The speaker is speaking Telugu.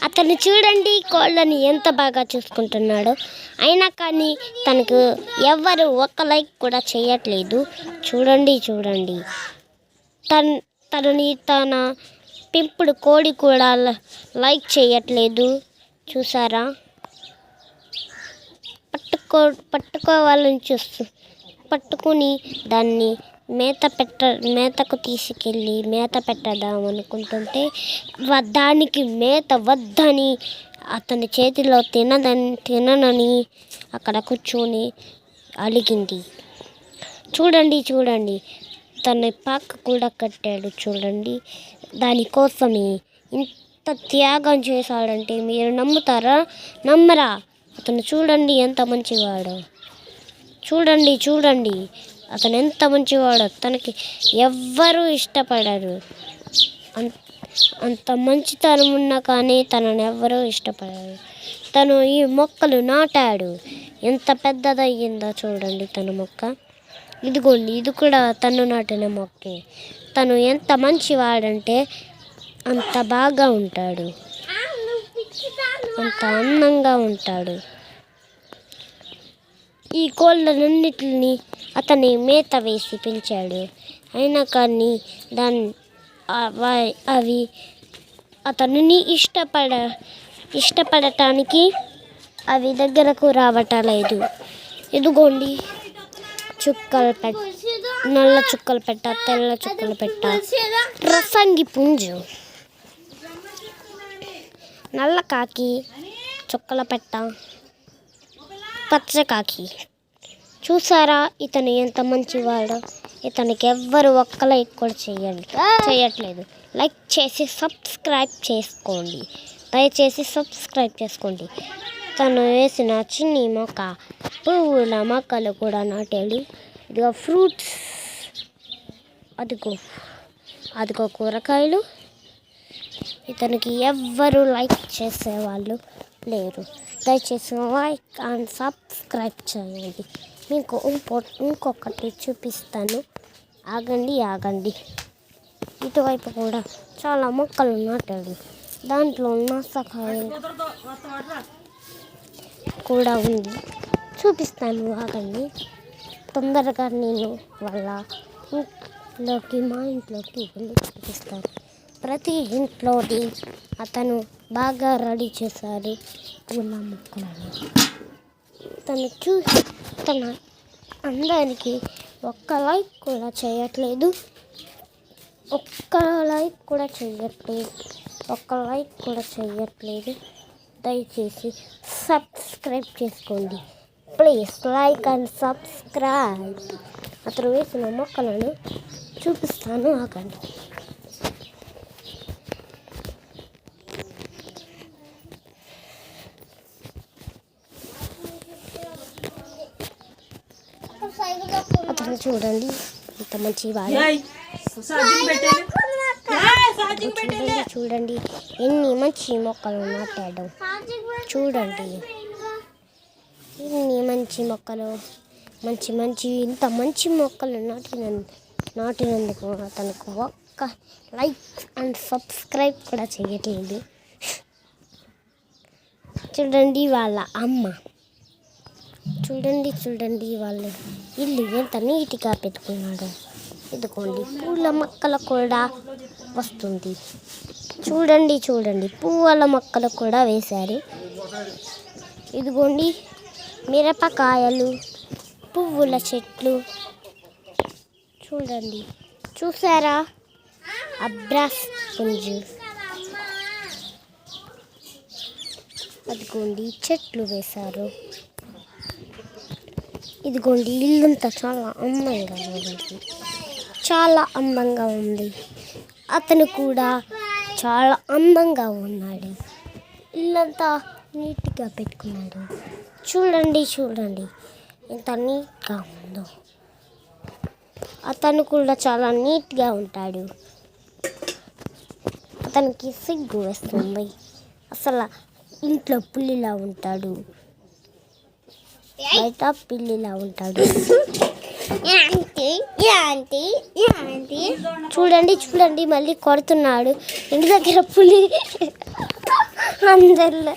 అతను చూడండి కోళ్ళని ఎంత బాగా చూసుకుంటున్నాడో. అయినా కానీ తనకు ఎవ్వరు ఒక్క లైక్ కూడా చేయట్లేదు. చూడండి తనని తన పెంపుడు కోడి కూడా లైక్ చేయట్లేదు. చూసారా? పట్టుకోవాలని పట్టుకుని దాన్ని మేతకు తీసుకెళ్ళి మేత పెట్టదాం అనుకుంటుంటే దానికి మేత వద్దని అతని చేతిలో తిననని అక్కడ కూర్చొని అలిగింది. చూడండి తన పాక కూడా కట్టాడు. చూడండి, దానికోసమే ఇంత త్యాగం చేశాడంటే మీరు నమ్ముతారా? నమ్మరా? అతను చూడండి ఎంత మంచివాడో. చూడండి అతను ఎంత మంచివాడో. తనకి ఎవ్వరూ ఇష్టపడరు. అంత మంచితనం ఉన్నా కానీ తనని ఎవ్వరూ ఇష్టపడరు. తను ఈ మొక్కలు నాటాడు. ఎంత పెద్దదయ్యిందో చూడండి తన మొక్క. ఇదిగోండి, ఇది కూడా తను నాటిన మొక్కే. తను ఎంత మంచివాడంటే అంత బాగా ఉంటాడు, అంత అందంగా ఉంటాడు. ఈ కోళ్ళన్నిటిని అతని మేత వేసి పెంచాడు. అయినా కానీ అవి అతనిని ఇష్టపడటానికి అవి దగ్గరకు రావటలేదు. ఇదిగోండి, నల్ల చుక్కలు పెట్ట, తెల్ల చుక్కలు పెట్ట, రసంగి పుంజు, నల్ల కాకి, చుక్కల పెట్ట, పచ్చకాకి. చూసారా ఇతను ఎంత మంచివాడో. ఇతనికి ఎవ్వరు ఒక్క లైక్ కూడా చేయట్లేదు. లైక్ చేసి సబ్స్క్రైబ్ చేసుకోండి. దయచేసి సబ్స్క్రైబ్ చేసుకోండి. తను వేసిన చిన్ని మొక్క పువ్వుల మొక్కలు కూడా నాటాడు. ఇదిగో ఫ్రూట్స్, అదిగో కూరగాయలు. ఇతనికి ఎవ్వరు లైక్ చేసేవాళ్ళు లేరు. దయచేసి లైక్ అండ్ సబ్స్క్రైబ్ చేయండి. మీకు ఇంకొకటి చూపిస్తాను. ఆగండి. ఇటువైపు కూడా చాలా మొక్కలు నాటాడు. దాంట్లో నాసకాయ కూడా ఉంది. చూపిస్తాను, ఆగండి. తొందరగా నేను మా ఇంట్లోకి వెళ్ళి చూపిస్తాను. ప్రతి ఇంట్లోని అతను బాగా రెడీ చేశారు పూల మొక్కలను. తన అందరికి ఒక్క లైక్ కూడా చేయట్లేదు. దయచేసి సబ్స్క్రైబ్ చేసుకోండి. Please like and subscribe. అతను వేసిన మొక్కలను చూపిస్తాను, ఆగండి. అతను చూడండి ఎంత మంచి వాడు. చూడండి ఎన్ని మంచి మొక్కలు నాటాడు. చూడండి ఎన్ని మంచి మొక్కలు, ఇంత మంచి మొక్కలు నాటినందుకు అతనికి ఒక్క లైక్ అండ్ సబ్స్క్రైబ్ కూడా చేయట్లేదు. చూడండి వాళ్ళ అమ్మ, చూడండి వాళ్ళు ఇల్లు ఎంత నీట్గా పెట్టుకున్నాడు. ఇదిగోండి పూల మొక్కలు కూడా వస్తుంది. చూడండి పువ్వుల మొక్కలు కూడా వేశారు. ఇదిగోండి మిరపకాయలు, పువ్వుల చెట్లు. చూసారా? అబ్రాస్ పుంజు. అదిగోండి చెట్లు వేశారు. ఇదిగోండి ఇల్లంతా చాలా అందంగా ఉంది. అతను కూడా చాలా అందంగా ఉన్నాడు. ఇల్లంతా నీట్గా పెట్టుకున్నాడు. చూడండి ఎంత నీట్గా ఉందో. అతను కూడా చాలా నీట్గా ఉంటాడు. అతనికి సిగ్గు వేస్తుంది. అసలు ఇంట్లో పుల్లిలా ఉంటాడు, బయట పిల్లిలా ఉంటాడు. చూడండి మళ్ళీ కొడుతున్నాడు. ఇంటి దగ్గర పులి అందరిలో